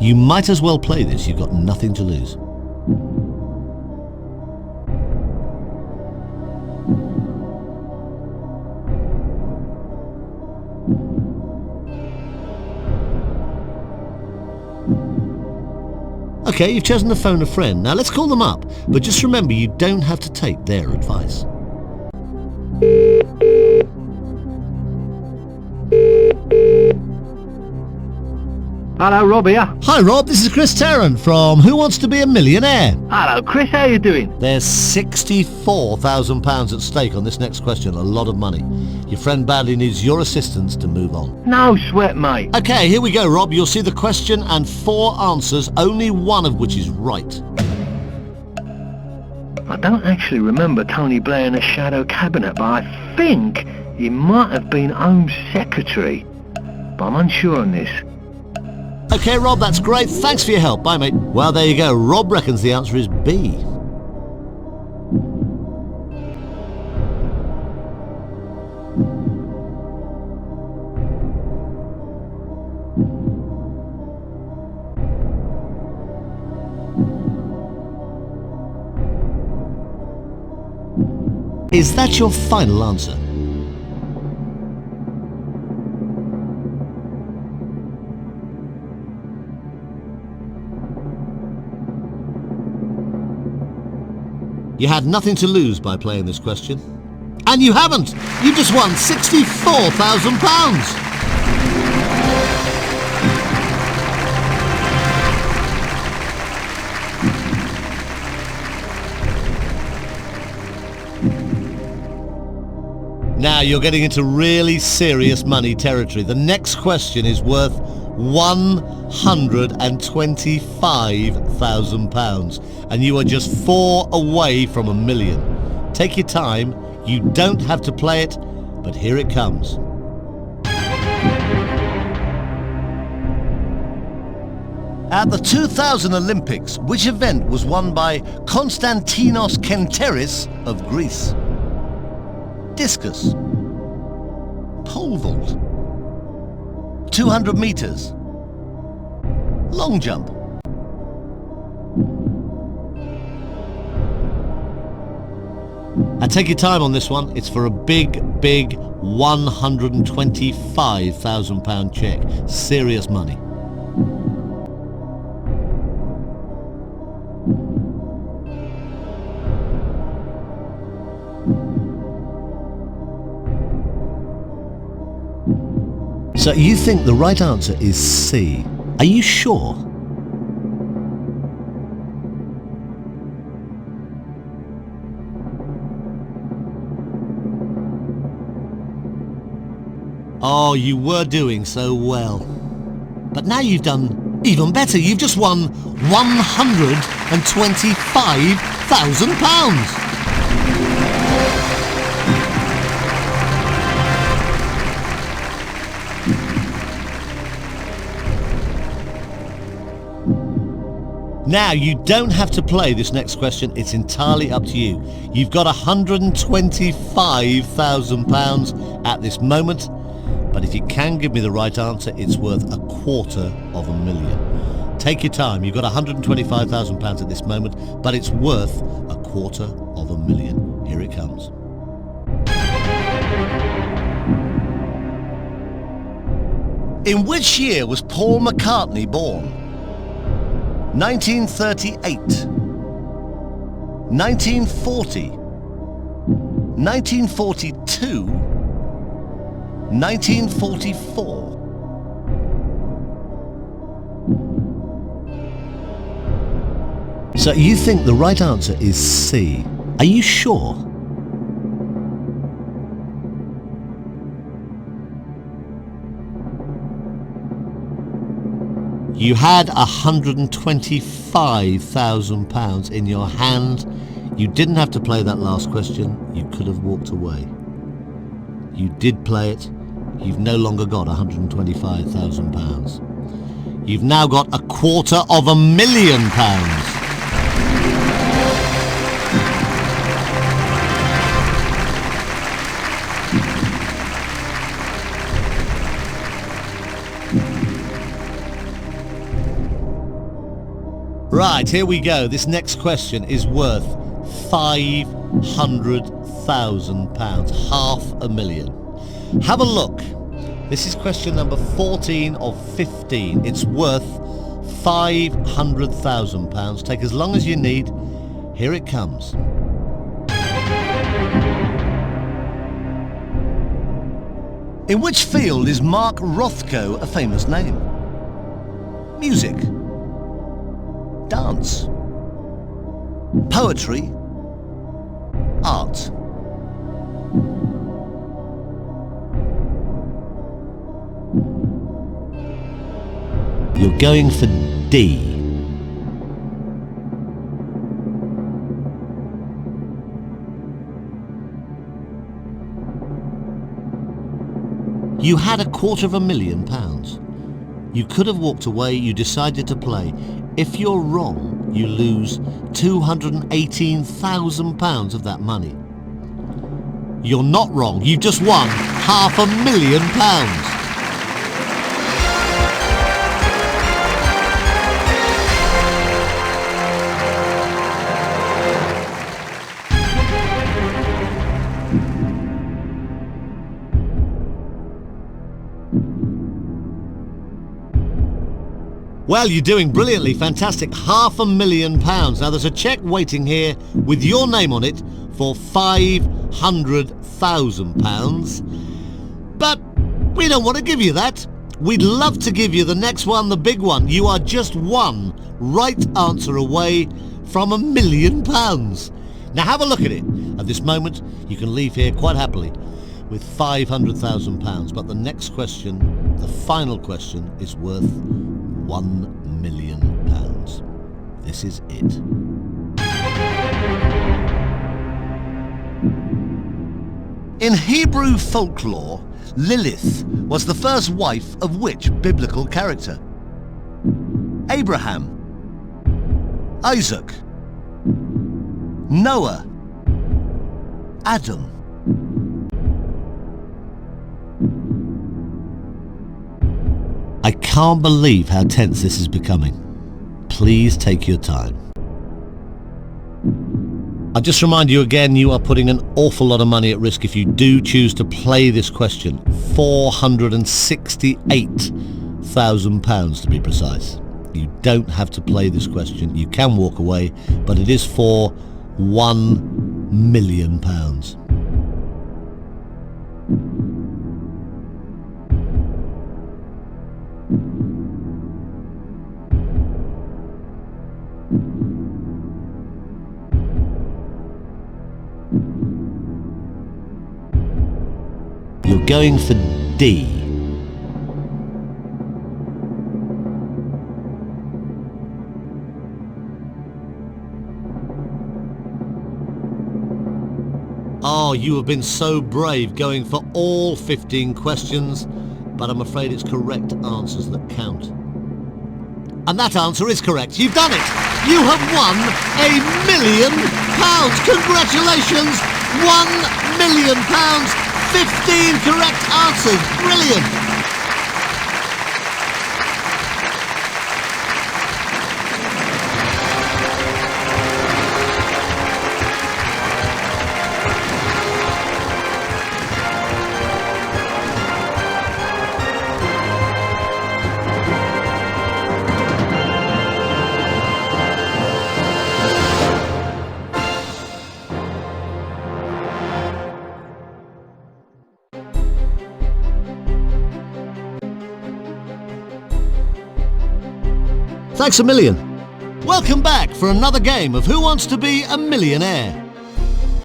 You might as well play this, you've got nothing to lose. Okay, you've chosen to phone a friend. Now let's call them up, but just remember you don't have to take their advice. Hello, Rob here. Hi Rob, this is Chris Tarrant from Who Wants to Be a Millionaire? Hello, Chris, how you doing? There's £64,000 at stake on this next question, a lot of money. Your friend badly needs your assistance to move on. No sweat, mate. Okay, here we go, Rob. You'll see the question and 4 answers, only one of which is right. I don't actually remember Tony Blair in a shadow cabinet, but I think he might have been Home Secretary. But I'm unsure on this. Okay, Rob, that's great. Thanks for your help. Bye, mate. Well, there you go. Rob reckons the answer is B. Is that your final answer? You had nothing to lose by playing this question. And you haven't! You just won £64,000! Now you're getting into really serious money territory. The next question is worth £125,000 and you are just 4 away from $1 million. Take your time, you don't have to play it, but here it comes. At the 2000 Olympics, which event was won by Konstantinos Kenteris of Greece? Discus, pole vault, 200 meters, long jump. And take your time on this one. It's for a big £125,000 cheque. Serious money. So you think the right answer is C. Are you sure? Oh, you were doing so well. But now you've done even better. You've just won £125,000. Now, you don't have to play this next question. It's entirely up to you. You've got £125,000 at this moment. But if you can give me the right answer, it's worth $250,000. Take your time. You've got £125,000 at this moment, but it's worth $250,000. Here it comes. In which year was Paul McCartney born? 1938, 1940, 1942, 1944. So you think the right answer is C. Are you sure? You had £125,000 in your hand. You didn't have to play that last question. You could have walked away. You did play it. You've no longer got £125,000. You've now got £250,000. Right, here we go. This next question is worth £500,000, £500,000. Have a look. This is question number 14 of 15. It's worth £500,000. Take as long as you need. Here it comes. In which field is Mark Rothko a famous name? Music, dance, poetry, art. You're going for D. You had £250,000. You could have walked away, you decided to play. If you're wrong, you lose £218,000 of that money. You're not wrong, you've just won £500,000. Well, you're doing brilliantly, fantastic, £500,000. Now there's a cheque waiting here with your name on it for £500,000. But we don't want to give you that. We'd love to give you the next one, the big one. You are just one right answer away from £1 million. Now have a look at it. At this moment, you can leave here quite happily with £500,000. But the next question, the final question, is worth £1 million. This is it. In Hebrew folklore, Lilith was the first wife of which biblical character? Abraham, Isaac, Noah, Adam. I can't believe how tense this is becoming. Please take your time. I'll just remind you again, you are putting an awful lot of money at risk if you do choose to play this question. £468,000 to be precise. You don't have to play this question. You can walk away, but it is for £1 million. You're going for D. Oh, you have been so brave going for all 15 questions, but I'm afraid it's correct answers that count. And that answer is correct. You've done it. You have won £1 million. Congratulations. £1 million. 15 correct answers. Brilliant. Thanks a million. Welcome back for another game of Who Wants to Be a Millionaire?